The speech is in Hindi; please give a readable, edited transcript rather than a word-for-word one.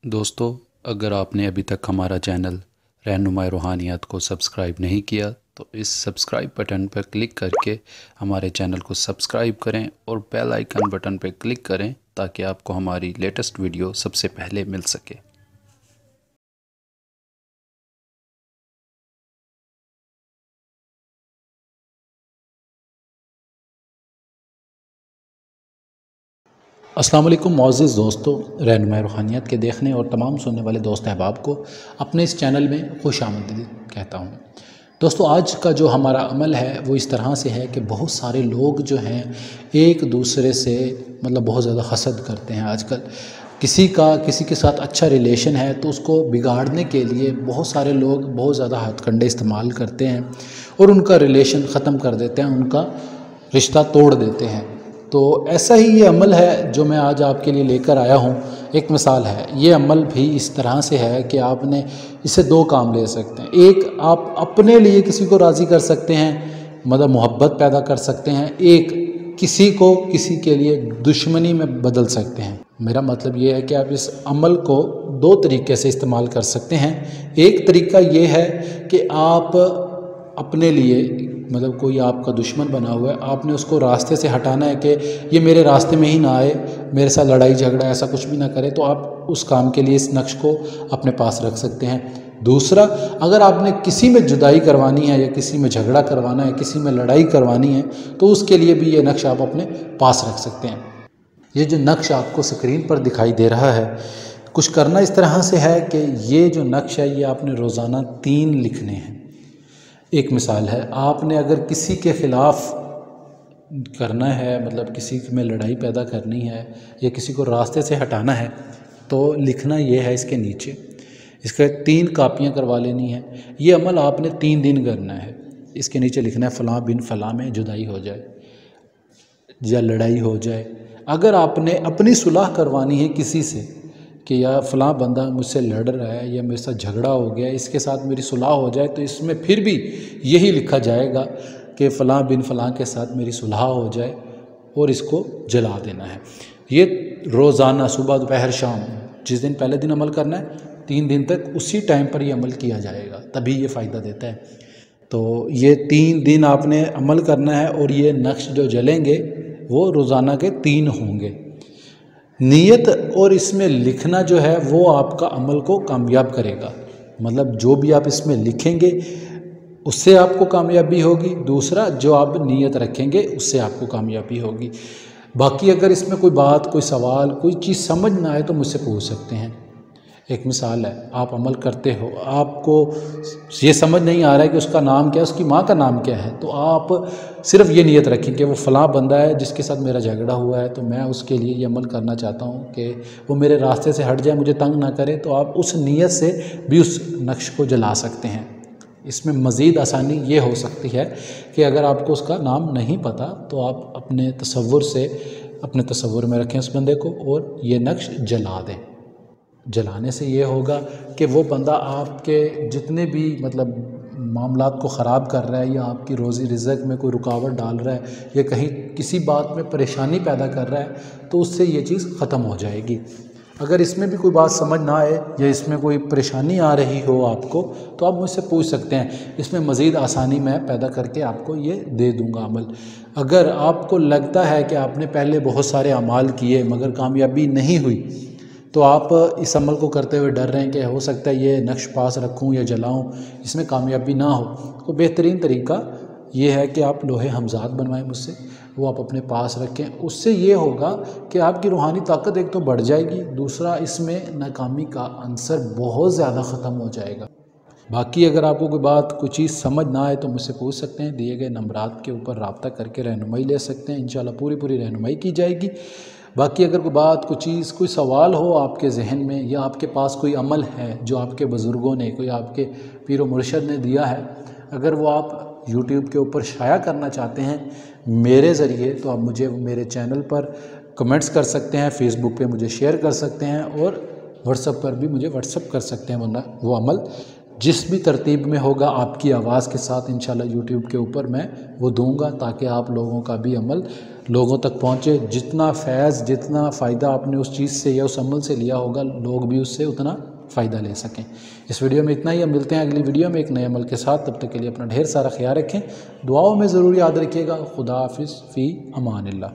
दोस्तों, अगर आपने अभी तक हमारा चैनल रहनुमाई रूहानियत को सब्सक्राइब नहीं किया तो इस सब्सक्राइब बटन पर क्लिक करके हमारे चैनल को सब्सक्राइब करें और बेल आइकन बटन पर क्लिक करें ताकि आपको हमारी लेटेस्ट वीडियो सबसे पहले मिल सके। अस्सलाम वालेकुम मोअज़्ज़िज़ दोस्तों, रहनुमाई रूहानियत के देखने और तमाम सुनने वाले दोस्त अहबाब को अपने इस चैनल में खुश आमदीद कहता हूँ। दोस्तों, आज का जो हमारा अमल है वो इस तरह से है कि बहुत सारे लोग जो हैं एक दूसरे से बहुत ज़्यादा हसद करते हैं। आजकल किसी के साथ अच्छा रिलेशन है तो उसको बिगाड़ने के लिए बहुत सारे लोग बहुत ज़्यादा हथकंडे इस्तेमाल करते हैं और उनका रिलेशन ख़त्म कर देते हैं, उनका रिश्ता तोड़ देते हैं। तो ऐसा ही ये अमल है जो मैं आज आपके लिए लेकर आया हूँ। एक मिसाल है, ये अमल भी इस तरह से है कि आपने इससे दो काम ले सकते हैं। एक, आप अपने लिए किसी को राज़ी कर सकते हैं, मोहब्बत पैदा कर सकते हैं। एक, किसी को किसी के लिए दुश्मनी में बदल सकते हैं। मेरा मतलब ये है कि आप इस अमल को दो तरीके से इस्तेमाल कर सकते हैं। एक तरीका ये है कि आप अपने लिए कोई आपका दुश्मन बना हुआ है, आपने उसको रास्ते से हटाना है कि ये मेरे रास्ते में ही ना आए, मेरे साथ लड़ाई झगड़ा ऐसा कुछ भी ना करे, तो आप उस काम के लिए इस नक्श को अपने पास रख सकते हैं। दूसरा, अगर आपने किसी में जुदाई करवानी है या किसी में झगड़ा करवाना है, किसी में लड़ाई करवानी है, तो उसके लिए भी ये नक्श आप अपने पास रख सकते हैं। ये जो नक्श आपको स्क्रीन पर दिखाई दे रहा है, कुछ करना इस तरह से है कि ये जो नक्श है ये आपने रोज़ाना 3 लिखने हैं। एक मिसाल है, आपने अगर किसी के ख़िलाफ़ करना है, किसी में लड़ाई पैदा करनी है या किसी को रास्ते से हटाना है, तो लिखना ये है इसके नीचे। इसके 3 कापियाँ करवा लेनी है। ये अमल आपने 3 दिन करना है। इसके नीचे लिखना है फ़लाँ बिन फ़लाँ में जुदाई हो जाए या लड़ाई हो जाए। अगर आपने अपनी सुलह करवानी है किसी से कि या फ़लाँ बंदा मुझसे लड़ रहा है या मेरे साथ झगड़ा हो गया, इसके साथ मेरी सुलह हो जाए, तो इसमें फिर भी यही लिखा जाएगा कि फ़लाँ बिन फ़लाँ के साथ मेरी सुलह हो जाए और इसको जला देना है। ये रोज़ाना सुबह दोपहर शाम, जिस दिन पहले दिन अमल करना है 3 दिन तक उसी टाइम पर ये अमल किया जाएगा, तभी ये फ़ायदा देता है। तो ये 3 दिन आपने अमल करना है और ये नक्श जो जलेंगे वो रोज़ाना के 3 होंगे। नीयत और इसमें लिखना जो है वो आपका अमल को कामयाब करेगा। जो भी आप इसमें लिखेंगे उससे आपको कामयाबी होगी। दूसरा, जो आप नीयत रखेंगे उससे आपको कामयाबी होगी। बाकी अगर इसमें कोई बात, कोई सवाल, कोई चीज़ समझ ना आए तो मुझसे पूछ सकते हैं। एक मिसाल है, आप अमल करते हो, आपको ये समझ नहीं आ रहा है कि उसका नाम क्या है, उसकी माँ का नाम क्या है, तो आप सिर्फ ये नियत रखें कि वो फ़लाँ बंदा है जिसके साथ मेरा झगड़ा हुआ है, तो मैं उसके लिए ये अमल करना चाहता हूँ कि वो मेरे रास्ते से हट जाए, मुझे तंग ना करे। तो आप उस नियत से भी उस नक्श को जला सकते हैं। इसमें मज़ीद आसानी ये हो सकती है कि अगर आपको उसका नाम नहीं पता तो आप अपने तसव्वुर में रखें उस बंदे को और ये नक्श जला दें। जलाने से ये होगा कि वो बंदा आपके जितने भी मामलात को ख़राब कर रहा है या आपकी रोज़ी रिज़्क़ में कोई रुकावट डाल रहा है या कहीं किसी बात में परेशानी पैदा कर रहा है, तो उससे ये चीज़ ख़त्म हो जाएगी। अगर इसमें भी कोई बात समझ ना आए या इसमें कोई परेशानी आ रही हो आपको, तो आप मुझसे पूछ सकते हैं। इसमें मज़ीद आसानी मैं पैदा करके आपको ये दे दूँगा अमल। अगर आपको लगता है कि आपने पहले बहुत सारे अमाल किए मगर कामयाबी नहीं हुई, तो आप इस अमल को करते हुए डर रहे हैं कि हो सकता है ये नक्श पास रखूं या जलाऊं, इसमें कामयाबी ना हो, तो बेहतरीन तरीका ये है कि आप लोहे हमजाद बनवाएं मुझसे, वो आप अपने पास रखें। उससे ये होगा कि आपकी रूहानी ताकत एक तो बढ़ जाएगी, दूसरा इसमें नाकामी का अंसर बहुत ज़्यादा ख़त्म हो जाएगा। बाकी अगर आपको कोई बात, कोई चीज़ समझ ना आए तो मुझसे पूछ सकते हैं। दिए गए नंबरात के ऊपर रब्ता करके रहनुमाई ले सकते हैं। इंशाल्लाह पूरी रहनुमाई की जाएगी। बाकी अगर कोई बात, कोई चीज़, कोई सवाल हो आपके जहन में या आपके पास कोई अमल है जो आपके बुज़ुर्गों ने, कोई आपके पीर व मुर्शद ने दिया है, अगर वो आप यूट्यूब के ऊपर शाया करना चाहते हैं मेरे ज़रिए, तो आप मुझे मेरे चैनल पर कमेंट्स कर सकते हैं, फ़ेसबुक पे मुझे शेयर कर सकते हैं और व्हाट्सएप पर भी मुझे व्हाट्सएप कर सकते हैं, वरना वो अमल जिस भी तरतीब में होगा आपकी आवाज़ के साथ इंशाल्लाह यूट्यूब के ऊपर मैं वो दूंगा, ताकि आप लोगों का भी अमल लोगों तक पहुँचे। जितना फैज़, जितना फ़ायदा आपने उस चीज़ से या उस अमल से लिया होगा, लोग भी उससे उतना फ़ायदा ले सकें। इस वीडियो में इतना ही। हम मिलते हैं अगली वीडियो में एक नए अमल के साथ। तब तक के लिए अपना ढेर सारा ख्याल रखें, दुआओं में ज़रूर याद रखिएगा। खुदा हाफिज़, फ़ी अमान अल्लाह।